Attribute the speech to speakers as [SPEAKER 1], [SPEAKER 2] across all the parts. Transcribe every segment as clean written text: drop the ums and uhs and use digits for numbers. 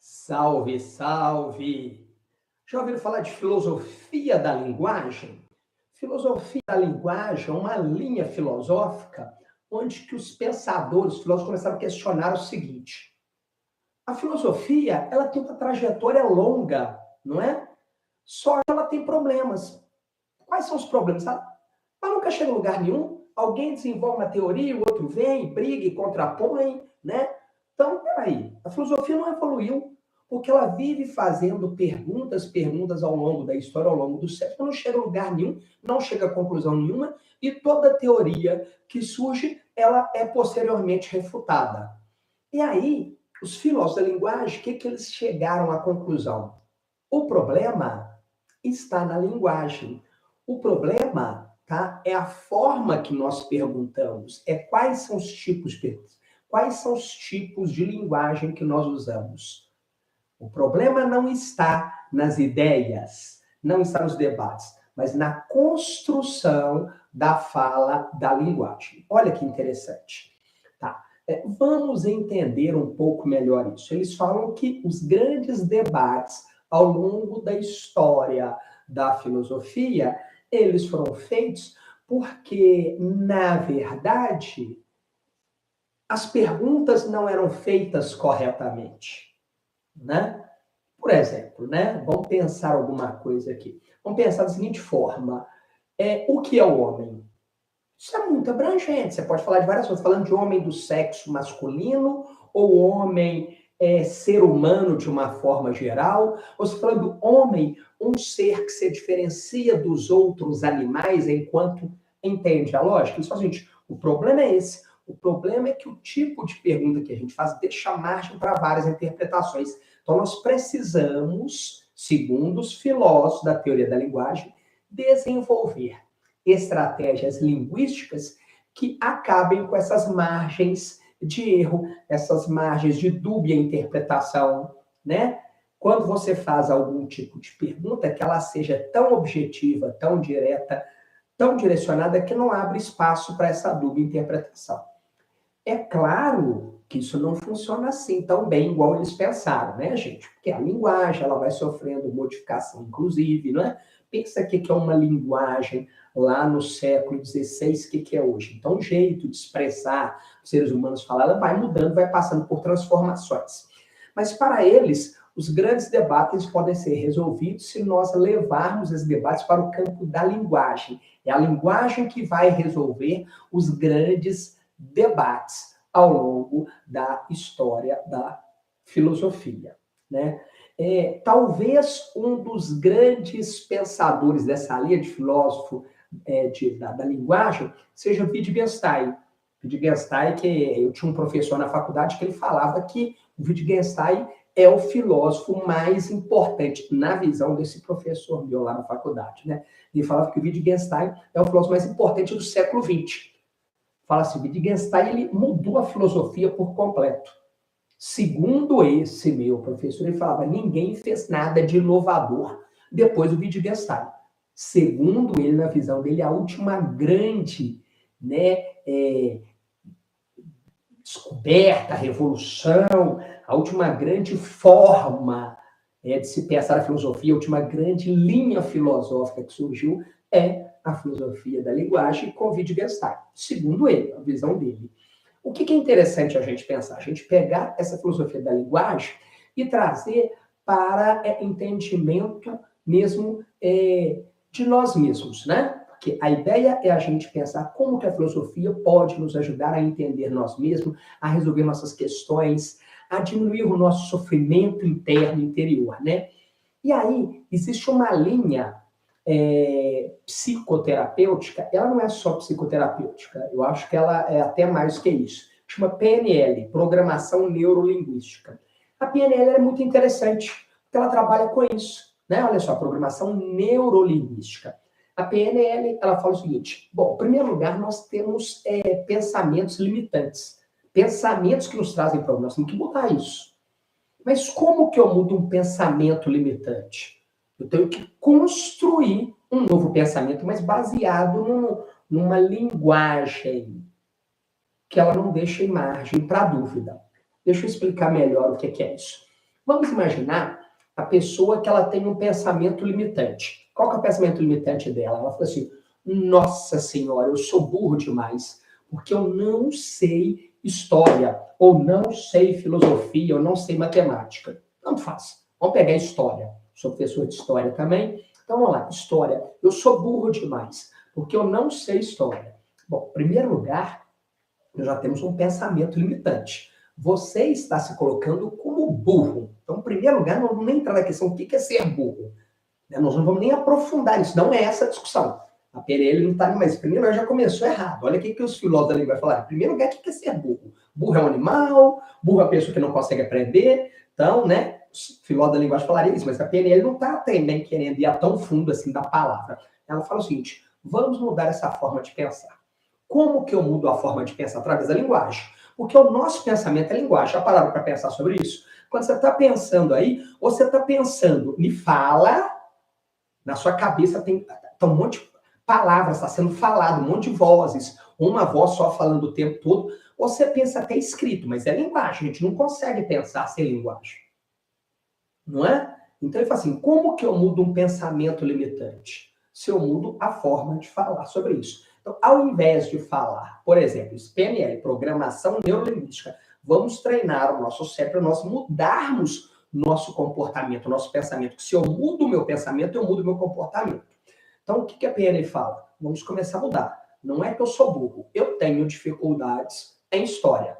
[SPEAKER 1] Salve, salve! Já ouviram falar de filosofia da linguagem? Filosofia da linguagem é uma linha filosófica onde que os pensadores, os filósofos começaram a questionar o seguinte: a filosofia, ela tem uma trajetória longa, não é? Só que ela tem problemas. Quais são os problemas? Ela nunca chega a lugar nenhum. Alguém desenvolve uma teoria, o outro vem, briga e contrapõe, né? Então, peraí, a filosofia não evoluiu, porque ela vive fazendo perguntas ao longo da história, ao longo do século, não chega a lugar nenhum, não chega a conclusão nenhuma, e toda teoria que surge, ela é posteriormente refutada. E aí, os filósofos da linguagem, o que eles chegaram à conclusão? O problema está na linguagem. O problema, tá, é a forma que nós perguntamos, é quais são os tipos de perguntas, quais são os tipos de linguagem que nós usamos. O problema não está nas ideias, não está nos debates, mas na construção da fala da linguagem. Olha que interessante. Tá. Vamos entender um pouco melhor isso. Eles falam que os grandes debates ao longo da história da filosofia, eles foram feitos porque, na verdade, as perguntas não eram feitas corretamente, né? Por exemplo, né? Vamos pensar alguma coisa aqui. Vamos pensar da seguinte forma: o que é o homem? Isso é muito abrangente. Você pode falar de várias coisas. Falando de homem do sexo masculino ou homem ser humano de uma forma geral, ou se falando do homem, um ser que se diferencia dos outros animais enquanto entende a lógica. Isso, gente, o problema é esse. O problema é que o tipo de pergunta que a gente faz deixa margem para várias interpretações. Então, nós precisamos, segundo os filósofos da teoria da linguagem, desenvolver estratégias linguísticas que acabem com essas margens de erro, essas margens de dúbia interpretação, né? Quando você faz algum tipo de pergunta, que ela seja tão objetiva, tão direta, tão direcionada, que não abre espaço para essa dúbia interpretação. É claro que isso não funciona assim tão bem igual eles pensaram, né, gente? Porque a linguagem, ela vai sofrendo modificação, inclusive, não é? Pensa que é uma linguagem lá no século XVI, o que é hoje? Então, o jeito de expressar os seres humanos falar, ela vai mudando, vai passando por transformações. Mas, para eles, os grandes debates podem ser resolvidos se nós levarmos esses debates para o campo da linguagem. É a linguagem que vai resolver os grandes debates ao longo da história da filosofia, né? Talvez um dos grandes pensadores dessa linha de filósofo da linguagem seja Wittgenstein. Wittgenstein, que eu tinha um professor na faculdade que ele falava que o Wittgenstein é o filósofo mais importante na visão desse professor meu lá na faculdade, né? Ele falava que o Wittgenstein é o filósofo mais importante do século XX. Fala assim, Wittgenstein, ele mudou a filosofia por completo. Segundo esse meu professor, ele falava, ninguém fez nada de inovador depois do Wittgenstein. Segundo ele, na visão dele, a última grande, né, descoberta, revolução, a última grande forma de se pensar a filosofia, a última grande linha filosófica que surgiu é a filosofia da linguagem com Wittgenstein. Segundo ele, a visão dele. O que é interessante a gente pensar? A gente pegar essa filosofia da linguagem e trazer para entendimento mesmo de nós mesmos, né? Porque a ideia é a gente pensar como que a filosofia pode nos ajudar a entender nós mesmos, a resolver nossas questões, a diminuir o nosso sofrimento interno, interior, né? E aí, existe uma linha psicoterapêutica, ela não é só psicoterapêutica, eu acho que ela é até mais que isso. Chama PNL, Programação Neurolinguística. A PNL é muito interessante, porque ela trabalha com isso, né? Olha só, Programação Neurolinguística. A PNL, ela fala o seguinte, bom, em primeiro lugar, nós temos pensamentos limitantes, pensamentos que nos trazem problemas, nós temos que mudar isso. Mas como que eu mudo um pensamento limitante? Eu tenho que construir um novo pensamento, mas baseado numa linguagem que ela não deixa margem para dúvida. Deixa eu explicar melhor o que é isso. Vamos imaginar a pessoa que ela tem um pensamento limitante. Qual que é o pensamento limitante dela? Ela fala assim, nossa senhora, eu sou burro demais, porque eu não sei história, ou não sei filosofia, ou não sei matemática. Tanto faz. Vamos pegar história. Sou professor de história também. Então, vamos lá. História. Eu sou burro demais, porque eu não sei história. Bom, em primeiro lugar, nós já temos um pensamento limitante. Você está se colocando como burro. Então, em primeiro lugar, não vamos nem entrar na questão do que é ser burro. Nós não vamos nem aprofundar isso. Não é essa a discussão. A PNL não está ali, mas em primeiro lugar já começou errado. Olha o que os filósofos da língua falaram. Em primeiro lugar, o que é ser burro? Burro é um animal, burro é a pessoa que não consegue aprender. Então, né, os filósofos da linguagem falariam isso, mas a PNL não está também querendo ir a tão fundo assim da palavra. Ela fala o seguinte, vamos mudar essa forma de pensar. Como que eu mudo a forma de pensar? Através da linguagem. Porque o nosso pensamento é linguagem. Já pararam para pensar sobre isso? Quando você está pensando aí, ou você está pensando em fala, na sua cabeça tem um monte de palavras, está sendo falado, um monte de vozes, uma voz só falando o tempo todo, ou você pensa até escrito, mas é linguagem, a gente não consegue pensar sem linguagem. Não é? Então ele fala assim, como que eu mudo um pensamento limitante? Se eu mudo a forma de falar sobre isso. Então, ao invés de falar, por exemplo, PNL, Programação Neurolinguística, vamos treinar o nosso cérebro, nós mudarmos nosso comportamento, nosso pensamento. Se eu mudo o meu pensamento, eu mudo o meu comportamento. Então, o que a PNL fala? Vamos começar a mudar. Não é que eu sou burro, eu tenho dificuldades em história.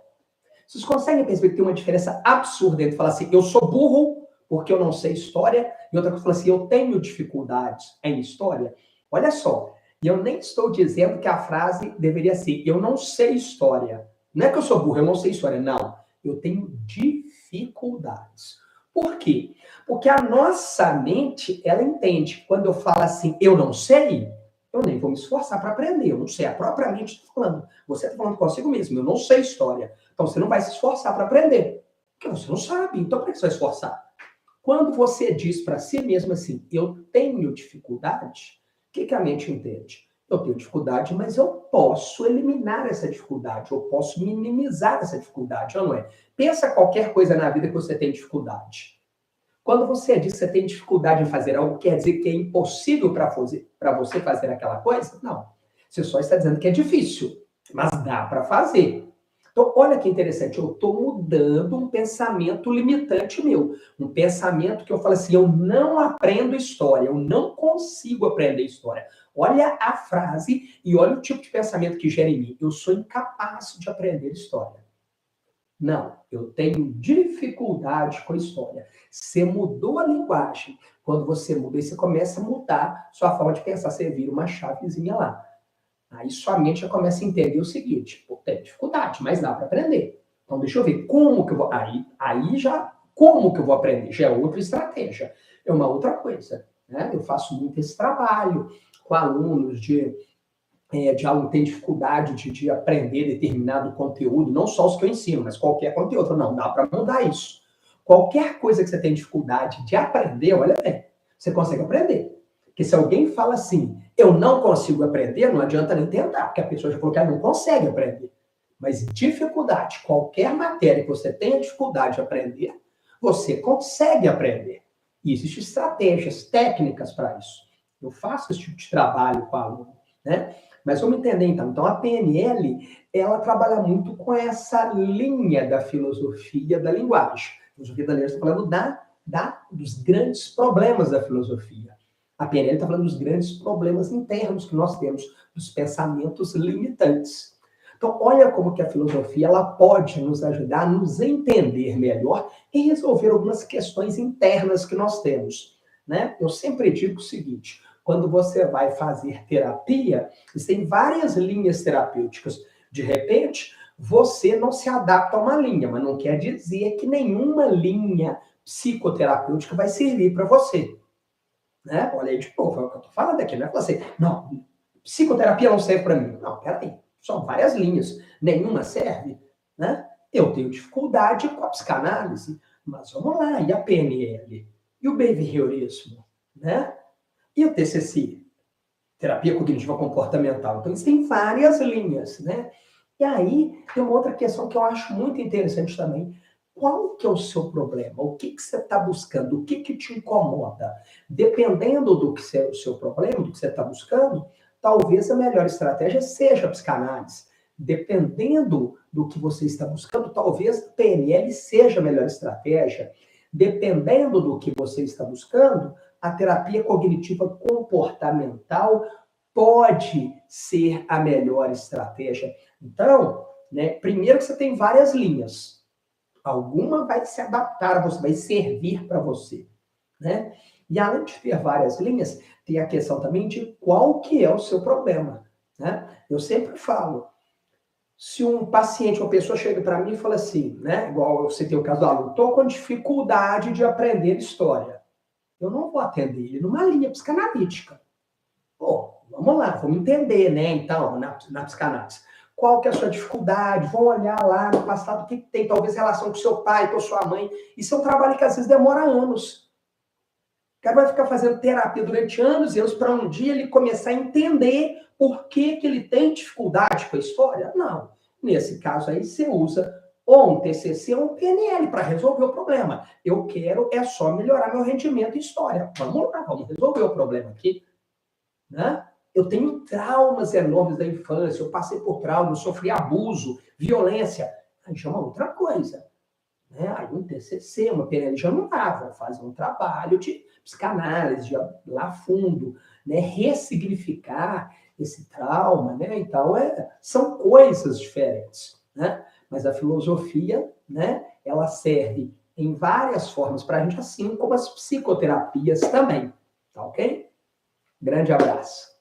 [SPEAKER 1] Vocês conseguem perceber que tem uma diferença absurda entre falar assim, eu sou burro porque eu não sei história, e outra coisa, falar assim, eu tenho dificuldades em história? Olha só, e eu nem estou dizendo que a frase deveria ser, eu não sei história. Não é que eu sou burro, eu não sei história, não. Eu tenho dificuldades. Por quê? Porque a nossa mente, ela entende. Quando eu falo assim, eu não sei, eu nem vou me esforçar para aprender. Eu não sei, a própria mente está falando. Você está falando consigo mesmo, eu não sei história. Então você não vai se esforçar para aprender. Porque você não sabe, então para que você vai esforçar? Quando você diz para si mesmo assim, eu tenho dificuldade, o que a mente entende? Eu tenho dificuldade, mas eu posso eliminar essa dificuldade, eu posso minimizar essa dificuldade, ou não é? Pensa qualquer coisa na vida que você tem dificuldade. Quando você diz que você tem dificuldade em fazer algo, quer dizer que é impossível para você fazer aquela coisa? Não. Você só está dizendo que é difícil, mas dá para fazer. Então, olha que interessante, eu estou mudando um pensamento limitante meu. Um pensamento que eu falo assim, eu não aprendo história, eu não consigo aprender história. Olha a frase e olha o tipo de pensamento que gera em mim. Eu sou incapaz de aprender história. Não, eu tenho dificuldade com história. Você mudou a linguagem. Quando você muda, você começa a mudar sua forma de pensar. Você vira uma chavezinha lá. Aí sua mente já começa a entender o seguinte, pô, tem dificuldade, mas dá para aprender. Então deixa eu ver como que eu vou... Aí já, como que eu vou aprender? Já é outra estratégia, é uma outra coisa. Né? Eu faço muito esse trabalho com alunos de aluno que tem dificuldade de aprender determinado conteúdo, não só os que eu ensino, mas qualquer conteúdo. Não, dá para mudar isso. Qualquer coisa que você tem dificuldade de aprender, olha bem, você consegue aprender. Porque se alguém fala assim, eu não consigo aprender, não adianta nem tentar, porque a pessoa já falou que ela não consegue aprender. Mas dificuldade, qualquer matéria que você tenha dificuldade de aprender, você consegue aprender. E existem estratégias, técnicas para isso. Eu faço esse tipo de trabalho com o aluno, né? Mas vamos entender então. Então a PNL, ela trabalha muito com essa linha da filosofia da linguagem. A filosofia da linguagem está falando dos grandes problemas da filosofia. A PNL está falando dos grandes problemas internos que nós temos, dos pensamentos limitantes. Então, olha como que a filosofia ela pode nos ajudar a nos entender melhor e resolver algumas questões internas que nós temos. Né? Eu sempre digo o seguinte, quando você vai fazer terapia, existem várias linhas terapêuticas. De repente, você não se adapta a uma linha, mas não quer dizer que nenhuma linha psicoterapêutica vai servir para você. Né? Olha aí de novo, é o que eu estou falando aqui, não é que você, não, psicoterapia não serve para mim. Não, peraí, são várias linhas, nenhuma serve, né? Eu tenho dificuldade com a psicanálise, mas vamos lá, e a PNL? E o behaviorismo, né? E o TCC? Terapia Cognitiva Comportamental. Então, existem várias linhas, né? E aí, tem uma outra questão que eu acho muito interessante também. qual que é o seu problema? O que você está buscando? O que te incomoda? Dependendo do que é o seu problema, do que você está buscando, talvez a melhor estratégia seja a psicanálise. Dependendo do que você está buscando, talvez a PNL seja a melhor estratégia. Dependendo do que você está buscando, a terapia cognitiva comportamental pode ser a melhor estratégia. Então, né, primeiro que você tem várias linhas. Alguma vai se adaptar a você, vai servir para você, né? E além de ter várias linhas, tem a questão também de qual que é o seu problema, né? Eu sempre falo, se um paciente, uma pessoa chega para mim e fala assim, né? Igual eu citei o caso do aluno, estou com dificuldade de aprender história. Eu não vou atender ele numa linha psicanalítica. Pô, vamos lá, vamos entender, né? Então, na psicanálise. Qual que é a sua dificuldade? Vão olhar lá no passado o que tem, talvez relação com seu pai, com sua mãe. Isso é um trabalho que às vezes demora anos. O cara vai ficar fazendo terapia durante anos e anos para um dia ele começar a entender por que ele tem dificuldade com a história. Não. Nesse caso aí, você usa ou um TCC ou um PNL para resolver o problema. Eu quero é só melhorar meu rendimento em história. Vamos lá, vamos resolver o problema aqui. Né? Eu tenho traumas enormes da infância, eu passei por traumas, sofri abuso, violência. Aí já é uma outra coisa. Né? Aí um TCC, uma PNL já não dá, vou fazer um trabalho de psicanálise, de lá a fundo, né? Ressignificar esse trauma. Né? Então, são coisas diferentes. Né? Mas a filosofia, né? Ela serve em várias formas para a gente, assim como as psicoterapias também. Tá ok? Grande abraço.